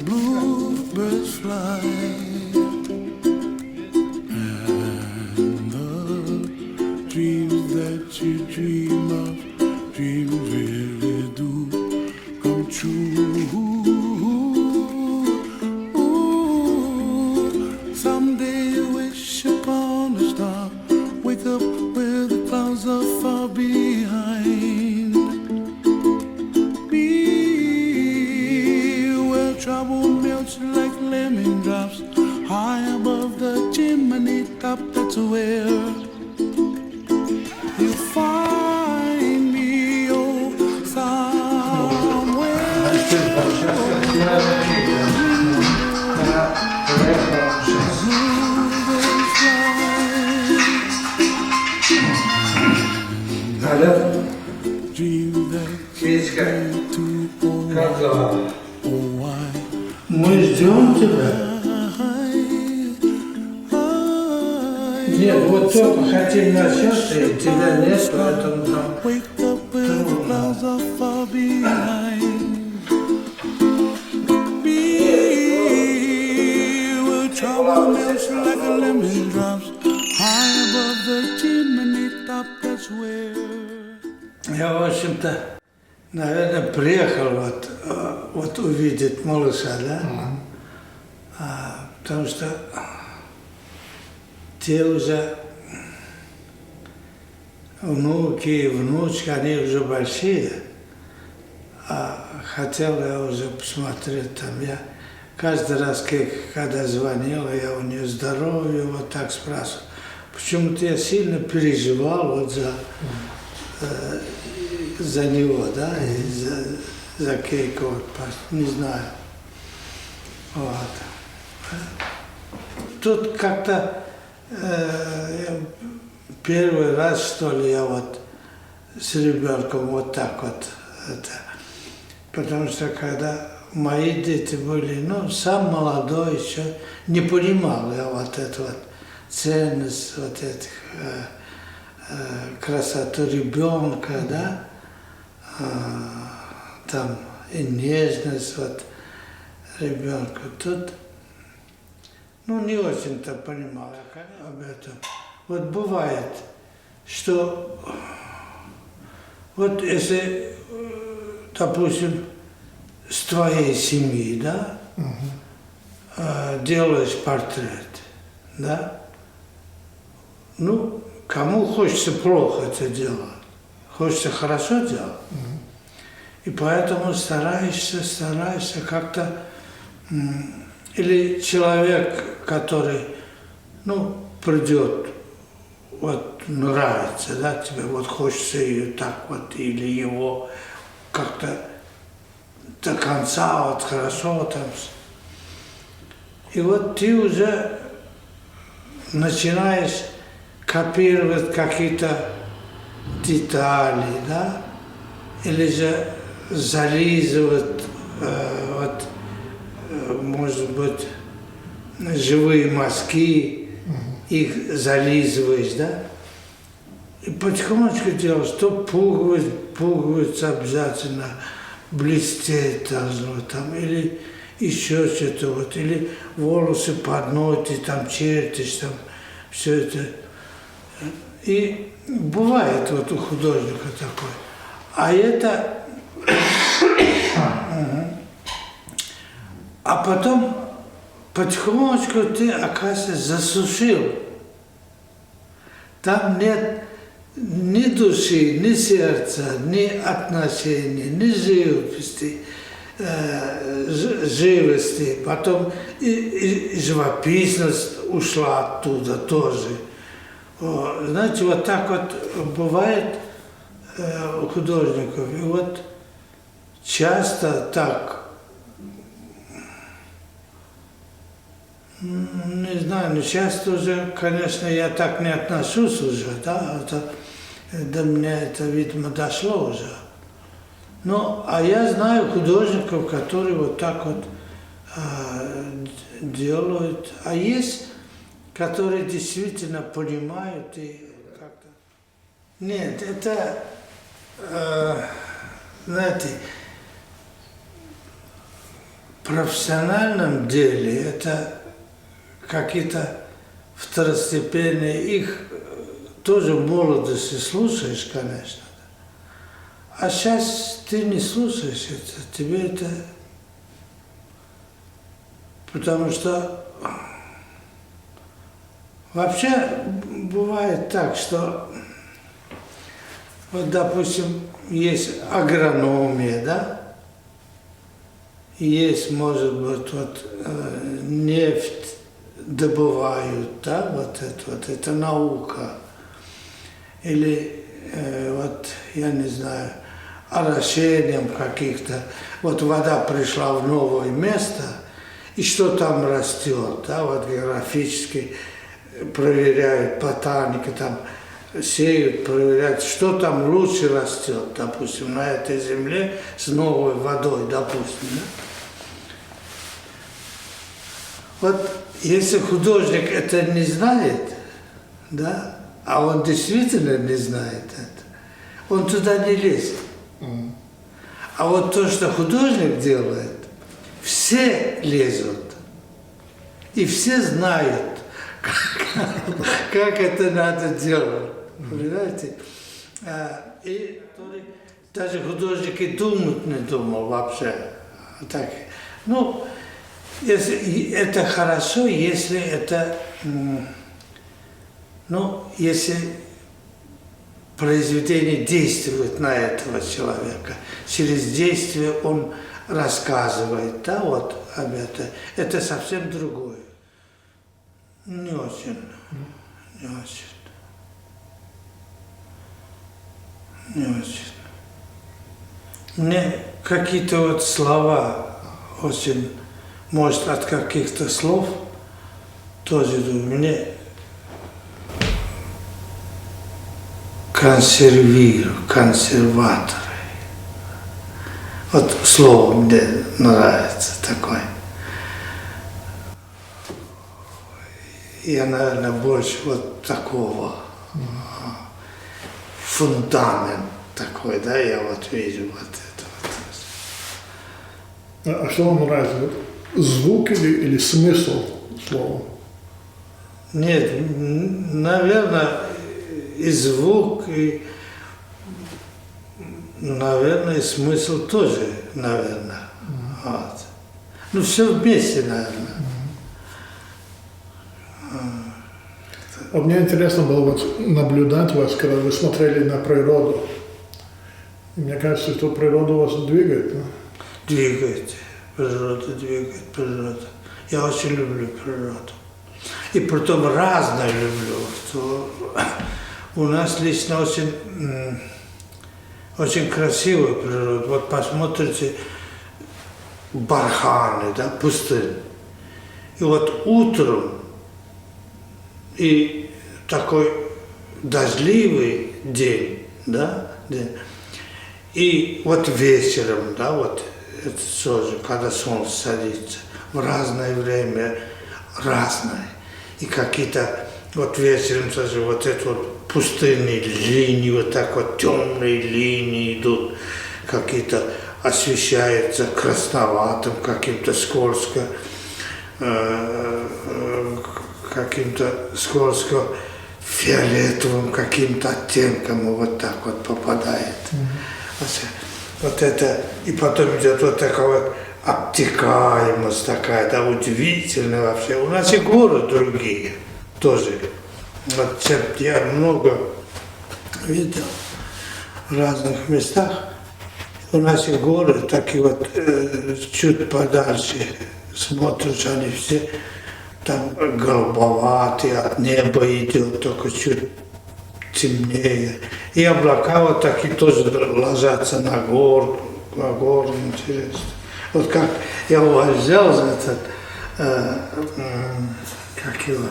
Bluebirds fly, and the dreams that you dream of, dreams really do come true. Someday you wish upon a star, wake up where the clouds are far behind. Trouble melts like lemon drops high above the chimney top. That's where you find me, oh, somewhere. Dream that Как дела? Мы ждем тебя. Нет, вот только хотим начать, и тебя нет, поэтому там трудно. Я, в общем-то, наверное, приехал вот увидеть малыша, да? Потому что те уже внуки и внучки, они уже большие. Хотел я уже посмотреть там. Я каждый раз, когда звонил, я у нее здоровье вот так спрашивал. Почему-то я сильно переживал вот за него, да, и за Кейко, вот, не знаю. Вот. Тут как-то первый раз, что ли, я вот с ребенком вот так вот, потому что когда мои дети были, ну, сам молодой еще, не понимал я вот эту вот ценность, вот этих, красоту ребенка, да, там и нежность вот ребенка. Тут, ну, не очень-то понимал я об этом. Вот бывает, что вот если, допустим, с твоей семьи, да, делаешь портрет, да, ну, кому хочется плохо это делать, хочется хорошо делать. И поэтому стараешься как-то, или человек, который, ну, придет, вот нравится, да, тебе, вот хочется ее так вот, или его как-то до конца, вот хорошо там. И вот ты уже начинаешь копировать какие-то детали, да, или же зализывать, вот, может быть, живые мазки, их зализываешь, да, И потихонечку делал, что пуговица обязательно блестеть должно, там, или еще что-то, вот, или волосы по одной, ты там чертишь, там, все это. И бывает вот у художника такое. А это... А потом потихонечку ты, оказывается, засушил. Там нет ни души, ни сердца, ни отношений, ни живописи, живости. Потом и живописность ушла оттуда тоже. Знаете, вот так вот бывает у художников. И вот часто так, не знаю, но часто уже, конечно, я так не отношусь уже, да, до меня это, видимо, дошло уже. Ну, а я знаю художников, которые вот так вот делают. А есть, которые действительно понимают и как-то... Нет, это, знаете, в профессиональном деле это какие-то второстепенные, их тоже в молодости слушаешь, конечно. А сейчас ты не слушаешь это, тебе это... Потому что вообще бывает так, что вот, допустим, есть агрономия, да? Есть, может быть, вот нефть добывают, да, вот это наука. Или вот, я не знаю, орошением каких-то. Вот вода пришла в новое место, и что там растет, да, вот географически проверяют, ботаники там сеют, проверяют, что там лучше растет, допустим, на этой земле с новой водой, допустим, да? Вот если художник это не знает, да, а он действительно не знает это, он туда не лезет. А вот то, что художник делает, все лезут. И все знают, как это надо делать. Понимаете? И даже художник и думать не думал вообще. Так. Ну, если, это хорошо, если это, ну, если произведение действует на этого человека. Через действие он рассказывает, да, вот об этом. Это совсем другое. Не очень, не очень. Не очень. Мне какие-то вот слова очень, может, от каких-то слов тоже мне консерваторы. Вот слово мне нравится такое. Я, наверное, больше вот такого фундамент такой, да, я вот вижу вот это вот. А что вам нравится? Звук или смысл слова? Нет, наверное, и звук, и, наверное, и смысл тоже, наверное. Вот. Ну, все вместе, наверное. А мне интересно было вот наблюдать вас, когда вы смотрели на природу. И мне кажется, что природа вас двигает. Да? Двигает, природа двигает, природа. Я очень люблю природу. И притом разное люблю. Что у нас лично очень красивая природа. Вот посмотрите, барханы, да, пустынь. И вот утром и такой дождливый день, да, день. И вот вечером, да, вот это тоже, когда солнце садится, в разное время разное. И какие-то вот вечером тоже вот это вот пустынные линии, вот так вот темные линии идут, какие-то освещаются красноватым, каким-то скользко, фиолетовым каким-то оттенком вот так вот попадает. Вот это, и потом идет вот такая вот обтекаемость такая, да, удивительная вообще. У нас и горы другие тоже. Вот чем я много видел в разных местах. У нас и горы, так и вот чуть подальше смотришь, они все там голубоватые, от неба идет, только чуть темнее. И облака вот такие тоже ложатся на гору, интересно. Вот как я у вас взял за этот, как его,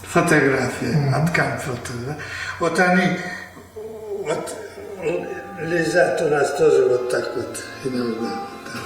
фотографии от компьютера, да? Вот они вот лежат у нас тоже вот так вот иногда. Вот так,